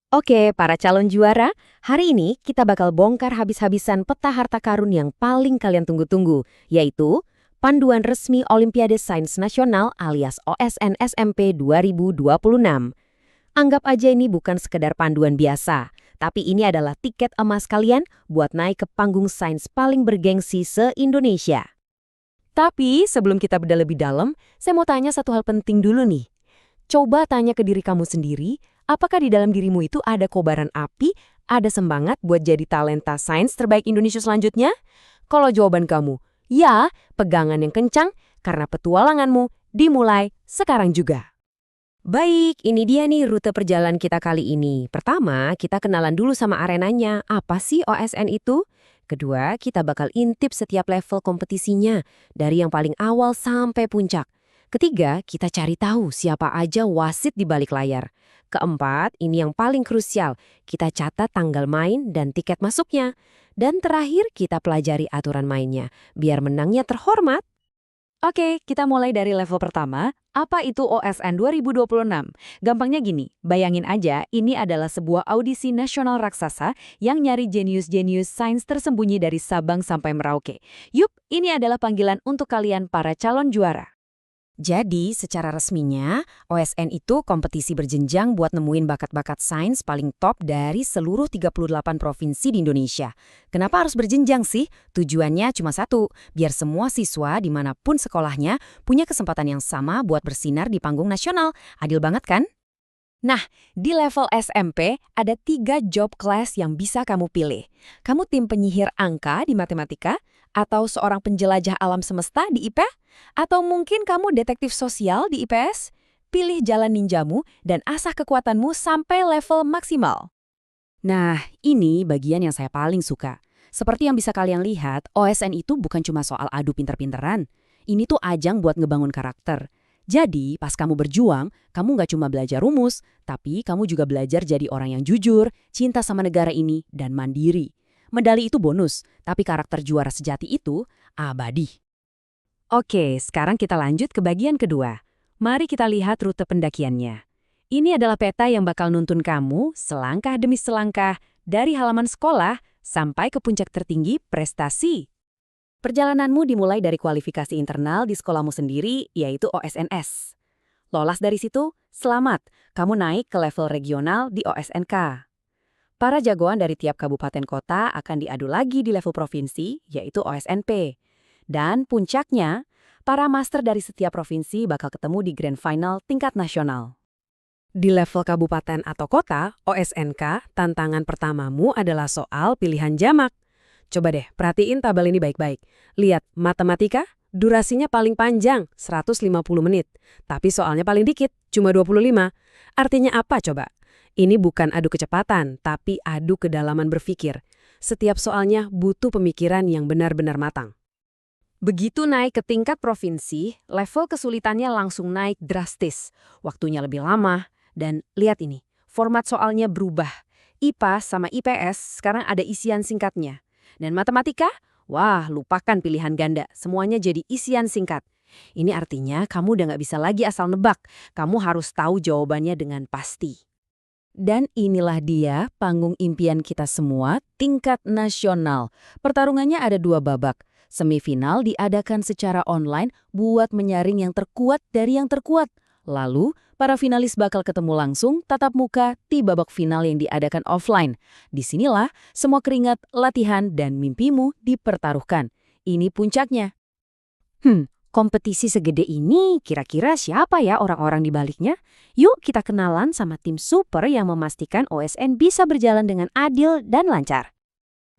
Oke, para calon juara, hari ini kita bakal bongkar habis-habisan peta harta karun yang paling kalian tunggu-tunggu, yaitu Panduan Resmi Olimpiade Sains Nasional alias OSN SMP 2026. Anggap aja ini bukan sekedar panduan biasa, tapi ini adalah tiket emas kalian buat naik ke panggung sains paling bergengsi se-Indonesia. Tapi sebelum kita bedah lebih dalam, saya mau tanya satu hal penting dulu nih. Coba tanya ke diri kamu sendiri, apakah di dalam dirimu itu ada kobaran api, ada semangat buat jadi talenta sains terbaik Indonesia selanjutnya? Kalau jawaban kamu, ya, pegangan yang kencang karena petualanganmu dimulai sekarang juga. Baik, ini dia nih rute perjalanan kita kali ini. Pertama, kita kenalan dulu sama arenanya. Apa sih OSN itu? Kedua, kita bakal intip setiap level kompetisinya, dari yang paling awal sampai puncak. Ketiga, kita cari tahu siapa aja wasit di balik layar. Keempat, ini yang paling krusial, kita catat tanggal main dan tiket masuknya. Dan terakhir, kita pelajari aturan mainnya, biar menangnya terhormat. Oke, kita mulai dari level pertama. Apa itu OSN 2026? Gampangnya gini, bayangin aja ini adalah sebuah audisi nasional raksasa yang nyari jenius-jenius sains tersembunyi dari Sabang sampai Merauke. Yup, ini adalah panggilan untuk kalian para calon juara. Jadi, secara resminya, OSN itu kompetisi berjenjang buat nemuin bakat-bakat sains paling top dari seluruh 38 provinsi di Indonesia. Kenapa harus berjenjang sih? Tujuannya cuma satu, biar semua siswa dimanapun sekolahnya punya kesempatan yang sama buat bersinar di panggung nasional. Adil banget kan? Nah, di level SMP ada 3 job class yang bisa kamu pilih. Kamu tim penyihir angka di matematika, atau seorang penjelajah alam semesta di IP, atau mungkin kamu detektif sosial di IPS? Pilih jalan ninjamu dan asah kekuatanmu sampai level maksimal. Nah, ini bagian yang saya paling suka. Seperti yang bisa kalian lihat, OSN itu bukan cuma soal adu pinter-pinteran. Ini tuh ajang buat ngebangun karakter. Jadi, pas kamu berjuang, kamu nggak cuma belajar rumus, tapi kamu juga belajar jadi orang yang jujur, cinta sama negara ini, dan mandiri. Medali itu bonus, tapi karakter juara sejati itu abadi. Oke, sekarang kita lanjut ke bagian kedua. Mari kita lihat rute pendakiannya. Ini adalah peta yang bakal nuntun kamu selangkah demi selangkah dari halaman sekolah sampai ke puncak tertinggi prestasi. Perjalananmu dimulai dari kualifikasi internal di sekolahmu sendiri, yaitu OSNS. Lolos dari situ, selamat, kamu naik ke level regional di OSNK. Para jagoan dari tiap kabupaten kota akan diadu lagi di level provinsi, yaitu OSNP. Dan puncaknya, para master dari setiap provinsi bakal ketemu di grand final tingkat nasional. Di level kabupaten atau kota, OSNK, tantangan pertamamu adalah soal pilihan jamak. Coba deh, perhatiin tabel ini baik-baik. Lihat, matematika, durasinya paling panjang, 150 menit. Tapi soalnya paling dikit, cuma 25. Artinya apa coba? Ini bukan adu kecepatan, tapi adu kedalaman berpikir. Setiap soalnya butuh pemikiran yang benar-benar matang. Begitu naik ke tingkat provinsi, level kesulitannya langsung naik drastis. Waktunya lebih lama, dan lihat ini, format soalnya berubah. IPA sama IPS sekarang ada isian singkatnya. Dan matematika? Wah, lupakan pilihan ganda. Semuanya jadi isian singkat. Ini artinya kamu udah nggak bisa lagi asal nebak. Kamu harus tahu jawabannya dengan pasti. Dan inilah dia panggung impian kita semua, tingkat nasional. Pertarungannya ada 2 babak. Semifinal diadakan secara online buat menyaring yang terkuat dari yang terkuat. Lalu, para finalis bakal ketemu langsung tatap muka di babak final yang diadakan offline. Disinilah semua keringat, latihan, dan mimpimu dipertaruhkan. Ini puncaknya. Kompetisi segede ini kira-kira siapa ya orang-orang di baliknya? Yuk kita kenalan sama tim super yang memastikan OSN bisa berjalan dengan adil dan lancar.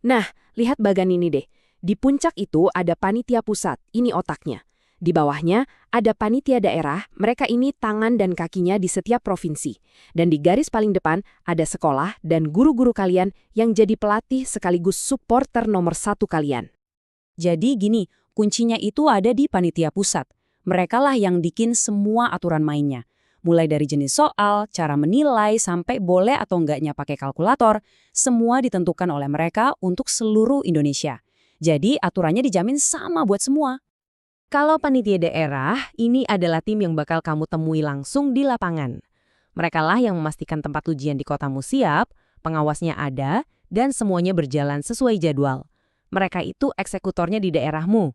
Nah, lihat bagan ini deh. Di puncak itu ada panitia pusat, ini otaknya. Di bawahnya ada panitia daerah, mereka ini tangan dan kakinya di setiap provinsi. Dan di garis paling depan ada sekolah dan guru-guru kalian yang jadi pelatih sekaligus supporter nomor 1 kalian. Jadi gini, kuncinya itu ada di panitia pusat. Merekalah yang bikin semua aturan mainnya. Mulai dari jenis soal, cara menilai, sampai boleh atau enggaknya pakai kalkulator, semua ditentukan oleh mereka untuk seluruh Indonesia. Jadi aturannya dijamin sama buat semua. Kalau panitia daerah, ini adalah tim yang bakal kamu temui langsung di lapangan. Merekalah yang memastikan tempat ujian di kotamu siap, pengawasnya ada, dan semuanya berjalan sesuai jadwal. Mereka itu eksekutornya di daerahmu.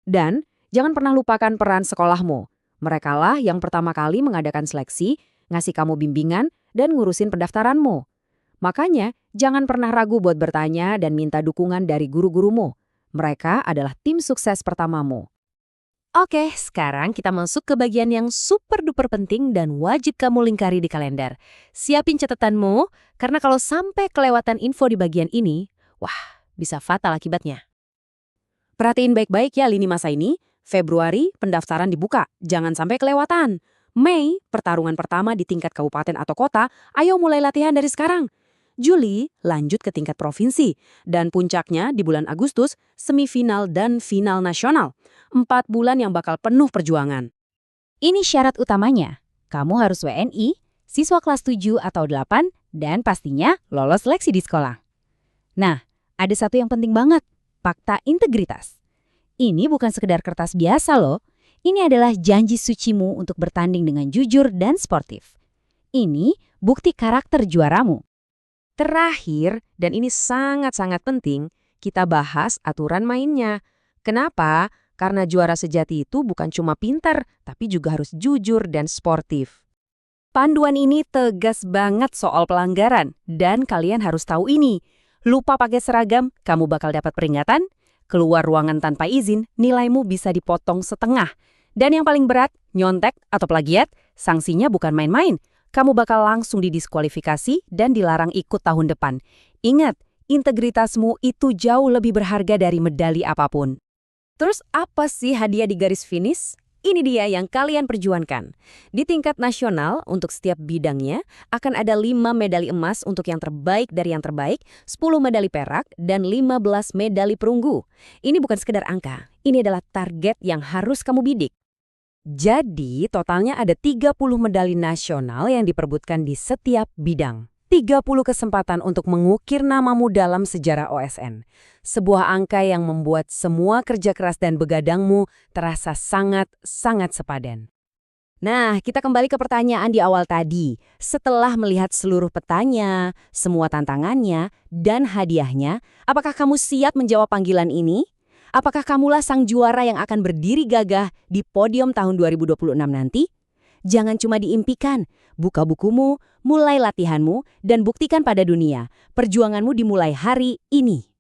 Dan jangan pernah lupakan peran sekolahmu. Merekalah yang pertama kali mengadakan seleksi, ngasih kamu bimbingan, dan ngurusin pendaftaranmu. Makanya, jangan pernah ragu buat bertanya dan minta dukungan dari guru-gurumu. Mereka adalah tim sukses pertamamu. Oke, sekarang kita masuk ke bagian yang super duper penting dan wajib kamu lingkari di kalender. Siapin catatanmu, karena kalau sampai kelewatan info di bagian ini, wah, bisa fatal akibatnya. Perhatiin baik-baik ya lini masa ini. Februari, pendaftaran dibuka. Jangan sampai kelewatan. Mei, pertarungan pertama di tingkat kabupaten atau kota. Ayo mulai latihan dari sekarang. Juli, lanjut ke tingkat provinsi. Dan puncaknya di bulan Agustus, semifinal dan final nasional. 4 bulan yang bakal penuh perjuangan. Ini syarat utamanya. Kamu harus WNI, siswa kelas 7 atau 8, dan pastinya lolos seleksi di sekolah. Nah, ada satu yang penting banget. Fakta integritas. Ini bukan sekedar kertas biasa loh. Ini adalah janji sucimu untuk bertanding dengan jujur dan sportif. Ini bukti karakter juaramu. Terakhir, dan ini sangat-sangat penting, kita bahas aturan mainnya. Kenapa? Karena juara sejati itu bukan cuma pintar, tapi juga harus jujur dan sportif. Panduan ini tegas banget soal pelanggaran. Dan kalian harus tahu ini. Lupa pakai seragam, kamu bakal dapat peringatan. Keluar ruangan tanpa izin, nilaimu bisa dipotong setengah. Dan yang paling berat, nyontek atau plagiat, sanksinya bukan main-main. Kamu bakal langsung didiskualifikasi dan dilarang ikut tahun depan. Ingat, integritasmu itu jauh lebih berharga dari medali apapun. Terus apa sih hadiah di garis finish? Ini dia yang kalian perjuangkan. Di tingkat nasional, untuk setiap bidangnya, akan ada 5 medali emas untuk yang terbaik dari yang terbaik, 10 medali perak, dan 15 medali perunggu. Ini bukan sekedar angka, ini adalah target yang harus kamu bidik. Jadi, totalnya ada 30 medali nasional yang diperebutkan di setiap bidang. 30 kesempatan untuk mengukir namamu dalam sejarah OSN. Sebuah angka yang membuat semua kerja keras dan begadangmu terasa sangat-sangat sepadan. Nah, kita kembali ke pertanyaan di awal tadi. Setelah melihat seluruh petanya, semua tantangannya, dan hadiahnya, apakah kamu siap menjawab panggilan ini? Apakah kamulah sang juara yang akan berdiri gagah di podium tahun 2026 nanti? Jangan cuma diimpikan, buka bukumu, mulai latihanmu, dan buktikan pada dunia. Perjuanganmu dimulai hari ini.